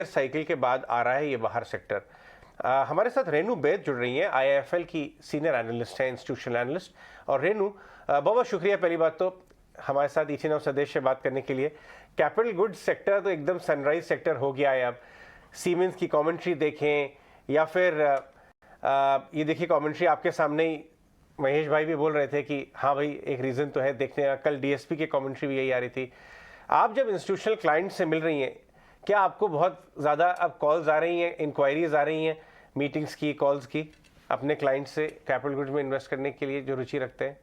Cycle के बाद आ रहा है ये बाहर सेक्टर। हमारे साथ रेनू बैद जुड़ रही हैं, आईआईएफएल की सीनियर एनालिस्ट हैं, इंस्टीट्यूशनल एनालिस्ट। और रेनू, बहुत बहुत शुक्रिया पहली बात तो हमारे साथ इथेनॉम स्वदेश से बात करने के लिए। कैपिटल गुड्स सेक्टर तो एकदम सनराइज सेक्टर हो गया है अब। सीमेंस की कमेंट्री देखें या फिर ये देखिए कमेंट्री आपके सामने ही महेश भाई भी बोल रहे थे कि हाँ भाई एक रीज़न तो है देखने का। कल डीएसपी की कमेंट्री भी यही आ रही थी। आप जब इंस्टीट्यूशनल क्लाइंट से मिल रही हैं, क्या आपको बहुत ज़्यादा अब कॉल्स आ रही हैं, इंक्वायरीज आ रही हैं, मीटिंग्स की, कॉल्स की अपने क्लाइंट से कैपिटल गुड्स में इन्वेस्ट करने के लिए जो रुचि रखते हैं?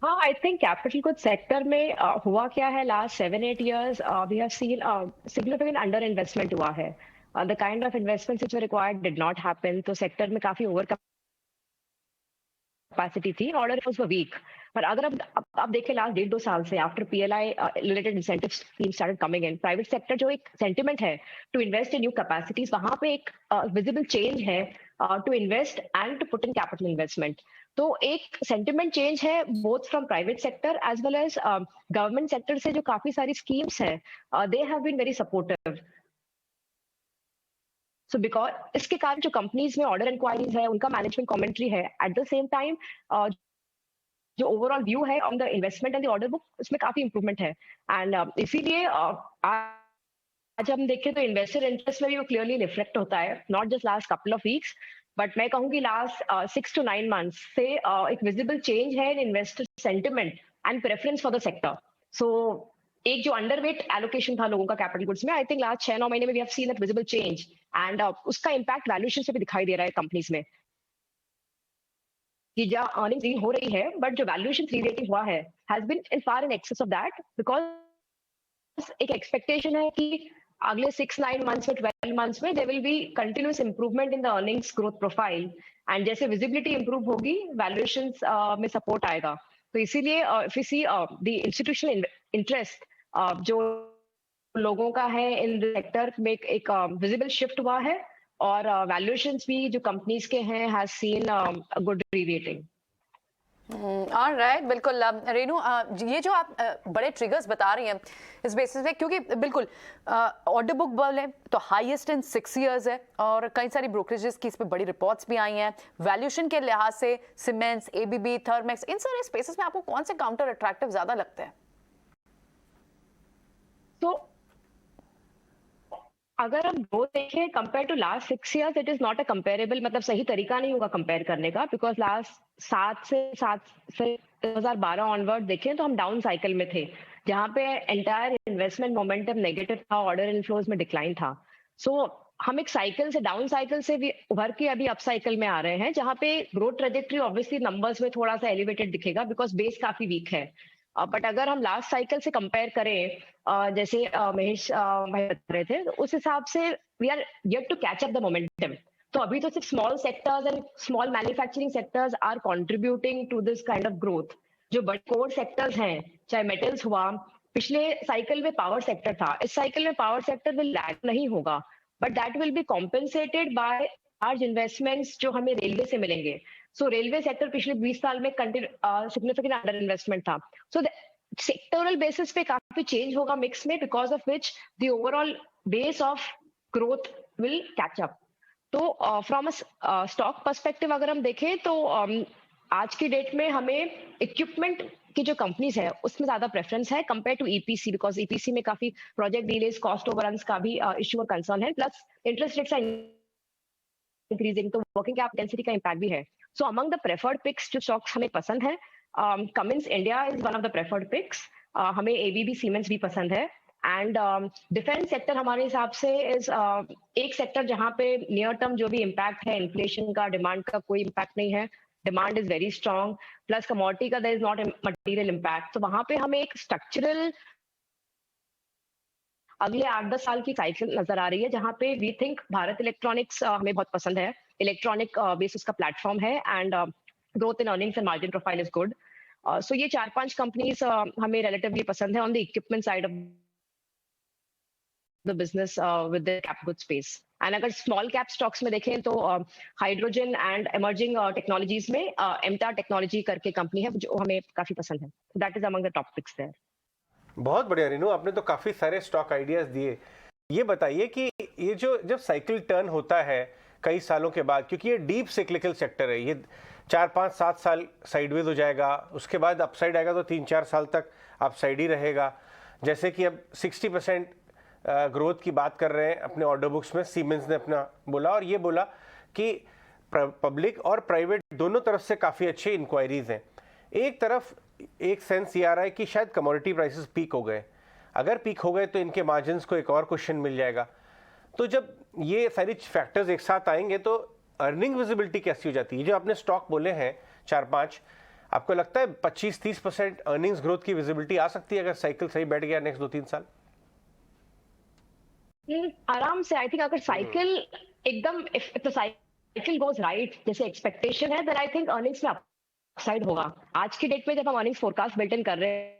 हाँ, I think capital good sector में हुआ क्या है, last 7-8 years we have seen significant under investment हुआ है। The kind of investment which were required did not happen, तो सेक्टर में काफी ओवर कैपेसिटी थी, ऑर्डर वर वीक। पर अगर अब देखें लास्ट 1.5-2 साल से after PLI related incentive scheme started coming in, private sector जो एक सेंटिमेंट है to invest in new capacities, वहां पे एक विजिबल चेंज है to invest and to put in capital investment. तो एक सेंटिमेंट चेंज है both from private sector as well as government sector से, जो काफी सारी स्कीम्स है they have been very supportive. So because इसके कारण जो कंपनीज में ऑर्डर इंक्वायरीज है, उनका मैनेजमेंट कमेंट्री है, एट द सेम टाइम जो ओवरऑल व्यू है on the investment and the order book, उसमें काफी इंप्रूवमेंट है। एंड इसीलिए आज हम देखें तो इन्वेस्टर इंटरेस्ट में भी वो क्लियरली रिफ्लेक्ट होता है, not just last couple of weeks, but मैं कहूंगी लास्ट 6 to 9 months से एक विजिबल चेंज है in investor sentiment and preference for the sector. So एक जो अंडरवेट एलोकेशन था लोगों का कैपिटल गुड्स में, आई थिंक लास्ट 6-9 महीने में we have seen that visible change, and उसका इम्पैक्ट वैल्यूएशन से भी दिखाई दे रहा है कंपनीज में कि जहाँ अर्निंग रील हो रही है, बट जो वैल्यूएशन री रेटिंग हुआ है has been in far in excess of that, because एक एक्सपेक्टेशन है कि अगले 6-9 months में, 12 months में, there will be continuous improvement in the earnings growth profile, and जैसे विजिबिलिटी इंप्रूव होगी वैल्यूएशंस में सपोर्ट आएगा। तो इसीलिए if you see the institutional interest जो लोगों का है इन द सेक्टर में, एक विजिबल शिफ्ट हुआ है, और वैल्यूएशंस भी जो कंपनीज के हैं has seen a good re-rating. Alright, बिल्कुल। रेनू, ये जो आप बड़े ट्रिगर्स बता रही हैं इस बेसिस पे, क्योंकि बिल्कुल ऑर्डर बुक बोले तो हाईएस्ट इन 6 years है, और कई सारी ब्रोकरेजेस की इस पे बड़ी रिपोर्ट्स भी आई हैं। वैल्यूएशन के लिहाज से सीमेंट्स, एबीबी, थर्मेक्स, इन सारे स्पेसेस में आपको कौन से काउंटर अट्रैक्टिव ज्यादा लगते हैं? तो अगर हम ग्रोथ देखें compare to last 6 years, it is not a comparable, मतलब सही तरीका नहीं होगा कंपेयर करने का, बिकॉज लास्ट 7 से 2012 ऑनवर्ड देखें तो हम डाउन साइकिल में थे, जहां पे एंटायर इन्वेस्टमेंट मोमेंटम नेगेटिव था, ऑर्डर इनफ्लोज में डिक्लाइन था। सो हम एक साइकिल से, डाउन साइकिल से भी उभर के अभी अप साइकिल में आ रहे हैं, जहां पे ग्रोथ ट्रेजेक्ट्री ऑब्वियसली नंबर्स में थोड़ा सा एलिवेटेड दिखेगा बिकॉज बेस काफी वीक है। बट अगर हम लास्ट साइकिल से कंपेयर करें, जैसे महेश भाई बता रहे थे, तो उस हिसाब से we are yet to catch up the momentum. तो अभी तो सिर्फ small sectors and small manufacturing sectors are contributing to this kind of growth. जो बड़े कोर सेक्टर्स हैं, चाहे मेटल्स हुआ, पिछले साइकिल में पावर सेक्टर था, इस साइकिल में पावर सेक्टर विल लैग नहीं होगा, but that will be compensated by large investments जो हमें रेलवे से मिलेंगे। सो रेलवे सेक्टर पिछले 20 साल में सिग्निफिकेंट अंडर इन्वेस्टमेंट था। सो सेक्टोरल बेसिस पे काफी चेंज होगा मिक्स में, because of which the overall base of growth will catch up. तो फ्रॉम अ स्टॉक पर्सपेक्टिव अगर हम देखें तो आज की डेट में हमें इक्विपमेंट की जो कंपनीज है उसमें ज्यादा प्रेफरेंस है compare to EPC, because EPC में काफी प्रोजेक्ट डिलेज, कॉस्ट ओवररन्स का भी इश्यू और कंसर्न है, plus interest rates are increasing, तो वर्किंग कैपिटल डेंसिटी का इम्पैक्ट भी है। So among the preferred picks जो स्टॉक्स हमें पसंद है, Cummins India is one of the preferred picks, हमें एबीबी सीमेंट्स भी पसंद है, एंड डिफेंस सेक्टर हमारे हिसाब से इज एक सेक्टर जहां पे नियर टर्म जो भी इम्पैक्ट है इन्फ्लेशन का, डिमांड का कोई इम्पैक्ट नहीं है, demand is very strong, plus commodity का there is not material impact, तो वहां पे हमें एक स्ट्रक्चरल अगले 8-10 साल की साइकिल नजर आ रही है, जहां पे वी थिंक भारत इलेक्ट्रॉनिक्स हमें बहुत पसंद है, इलेक्ट्रॉनिक बेस उसका प्लेटफॉर्म है, and growth in earnings and margin profile is good. So ये 4-5 कंपनीज हमें रिलेटिवली पसंद है on the equipment side of the business with the cap good space. And अगर स्मॉल कैप स्टॉक्स में देखें तो हाइड्रोजन एंड इमर्जिंग टेक्नोलॉजीज में एमटा technology करके कंपनी है जो हमें काफी पसंद है, that is among the top picks there. बहुत बढ़िया रेनू, आपने तो काफ़ी सारे स्टॉक आइडियाज़ दिए। ये बताइए कि ये जो जब साइकिल टर्न होता है कई सालों के बाद, क्योंकि ये डीप सिक्लिकल सेक्टर है, ये 4-5-7 साल साइडवेज हो जाएगा, उसके बाद अपसाइड आएगा तो 3-4 साल तक अपसाइड ही रहेगा। जैसे कि अब 60% ग्रोथ की बात कर रहे हैं अपने ऑर्डर बुक्स में, सीमेंस ने अपना बोला, और ये बोला कि पब्लिक और प्राइवेट दोनों तरफ से काफ़ी अच्छी इंक्वायरीज हैं। एक तरफ एक सेंस ये आ रहा है कि शायद कमोडिटी प्राइसेस पीक हो गए, अगर पीक हो गए तो इनके मार्जिन्स को एक और क्वेश्चन मिल जाएगा। तो जब ये सारी फैक्टर्स एक साथ आएंगे तो अर्निंग विजिबिलिटी कैसी हो जाती है? जो आपने स्टॉक बोले हैं 4-5, आपको लगता है 25-30% अर्निंग्स ग्रोथ की विजिबिलिटी आ सकती है अगर साइकिल सही बैठ गया नेक्स्ट 2-3 साल? आराम से। आई थिंक अगर साइकिल एकदम, if the cycle goes right जैसे एक्सपेक्टेशन है, देन आई थिंक अर्निंग्स में अपसाइड होगा। आज की डेट में जब हम अर्निंग्स फोरकास्ट बिल्ट इन कर रहे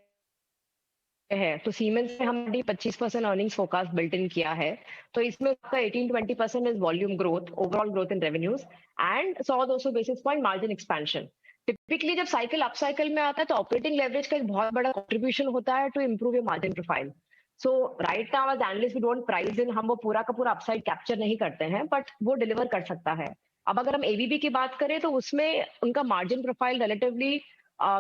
हैं तो सीमेंस में हमने 25% अर्निंग्स फोरकास्ट बिल्ट इन किया है, तो इसमें आपका 18-20% is volume growth, overall growth in revenues and 100-200 basis point margin expansion. Typically जब साइकिल अप साइकिल में आता है तो ऑपरेटिंग लेवरेज का एक बहुत बड़ा कंट्रीब्यूशन होता है to improve your margin profile. So right now as analyst we don't price in, हम वो पूरा का पूरा अपसाइड कैप्चर नहीं करते हैं, बट वो डिलीवर कर सकता है। अब अगर हम एबीबी की बात करें तो उसमें उनका मार्जिन प्रोफाइल रिलेटिवली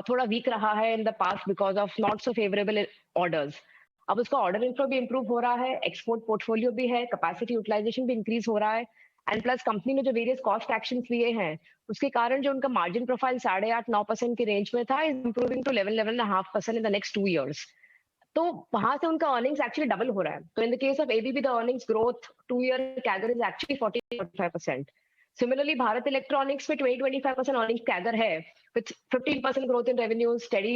थोड़ा वीक रहा है in the past because of not so favourable orders. अब उसका ऑर्डर इनफ्लो भी इंप्रूव हो रहा है, एक्सपोर्ट पोर्टफोलियो भी है, कैपेसिटी यूटिलाइजेशन भी इंक्रीज हो रहा है, एंड प्लस कंपनी ने जो वेरियस कॉस्ट एक्शंस लिए हैं उसके कारण जो उनका मार्जिन प्रोफाइल 8.5-9% की रेंज में था, is improving to 11-11.5% in the next 2 years। तो वहां से उनका अर्निंग्स एक्चुअली डबल हो रहा है। तो in the case of ABB the earnings growth 2-year CAGR is actually 40-45%। Similarly Bharat electronics में 20-25% अर्निंग्स कैगर है with 15% growth in revenues, steady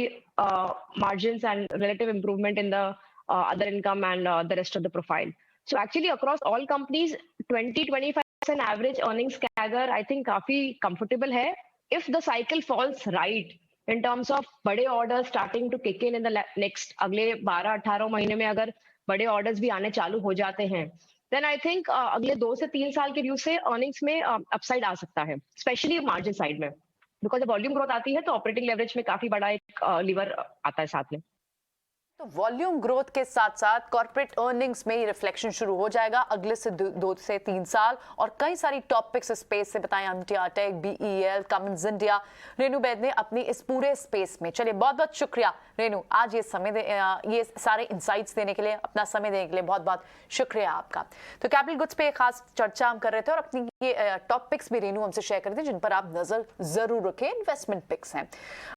margins and relative improvement in the other income and the rest of the profile. So actually across all companies 20-25% average earnings CAGR I think काफी comfortable है if the cycle falls right in terms of बड़े orders starting to kick in the next अगले 12-18 महीने में अगर बड़े orders भी आने चालू हो जाते हैं, then I think अगले 2 से 3 साल के व्यू से earnings में upside आ सकता है, especially margin side में, बिकॉज जब वॉल्यूम ग्रोथ आती है तो ऑपरेटिंग लेवरेज में काफी बड़ा एक लीवर आता है साथ में। तो वॉल्यूम ग्रोथ के साथ साथ कॉर्पोरेट अर्निंग्स में ही रिफ्लेक्शन शुरू हो जाएगा अगले से 2 से 3 साल। और कई सारी टॉपिक्स स्पेस से बताएं, MTR tech, BEL, Cummins India, Renu Baid ने अपनी इस पूरे स्पेस में। चलिए बहुत बहुत शुक्रिया रेनू, आज ये सारे इंसाइट्स देने के लिए, अपना समय देने के लिए बहुत बहुत शुक्रिया आपका। तो कैपिटल गुड्स पे खास चर्चा हम कर रहे थे और अपनी ये टॉपिक्स भी रेनू हमसे शेयर कर दी जिन पर आप नजर जरूर रखें, इन्वेस्टमेंट पिक्स हैं।